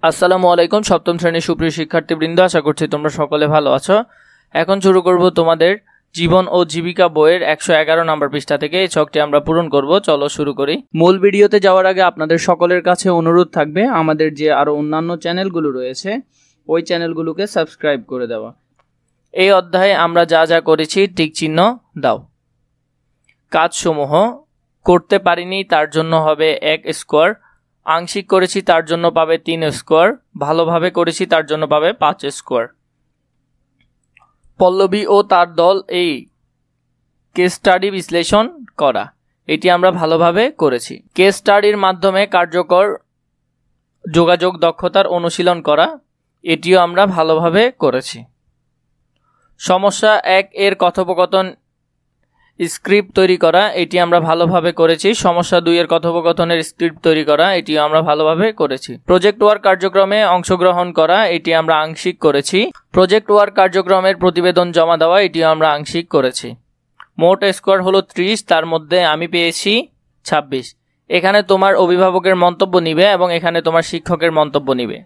আসসালামু আলাইকুম সপ্তম শ্রেণীর সুপ্রিয় শিক্ষার্থীবৃন্দ, আশা করছি তোমরা সকলে ভালো আছো। এখন শুরু করব তোমাদের জীবন ও জীবিকা বইয়ের 111 নম্বর পৃষ্ঠা থেকে। এই ছকটি আমরা পূরণ করব। চলো শুরু করি। মূল ভিডিওতে যাওয়ার আগে আপনাদের সকলের কাছে অনুরোধ থাকবে আমাদের যে আরো অন্যান্য চ্যানেলগুলো রয়েছে ওই চ্যানেলগুলোকে সাবস্ক্রাইব করে দেওয়া। এই অধ্যায়ে আমরা যা যা করেছি টিক চিহ্ন দাও। কাজসমূহ করতে পারিনি তার জন্য হবে 1 স্কোয়ার, আংশিক করেছি তার জন্য পাবে 3 স্কোয়ার, ভালোভাবে করেছি তার জন্য পাবে 5 স্কোয়ার। পল্লবী ও তার দল এই কেস স্টাডি বিশ্লেষণ করা, এটি আমরা ভালোভাবে করেছি। কেস স্টাডির মাধ্যমে কার্যকর যোগাযোগ দক্ষতার অনুশীলন করা, এটিও আমরা ভালোভাবে করেছি। সমস্যা 1 এর কথোপকথন স্ক্রিপ্ট তৈরি করা, এটি আমরা ভালোভাবে করেছি। সমস্যা 2 এর কথোপকথনের স্ক্রিপ্ট তৈরি করা, এটিও আমরা ভালোভাবে করেছি। প্রজেক্ট ওয়ার্ক কার্যক্রমে অংশগ্রহণ করা, এটি আমরা আংশিক করেছি। প্রজেক্ট ওয়ার্ক কার্যক্রমের প্রতিবেদন জমা দেওয়া, এটিও আমরা আংশিক করেছি। মোট স্কোয়ার হলো 30, তার মধ্যে আমি পেয়েছি 26। এখানে তোমার অভিভাবকের মন্তব্য নিবে এবং এখানে তোমার শিক্ষকের মন্তব্য নিবে।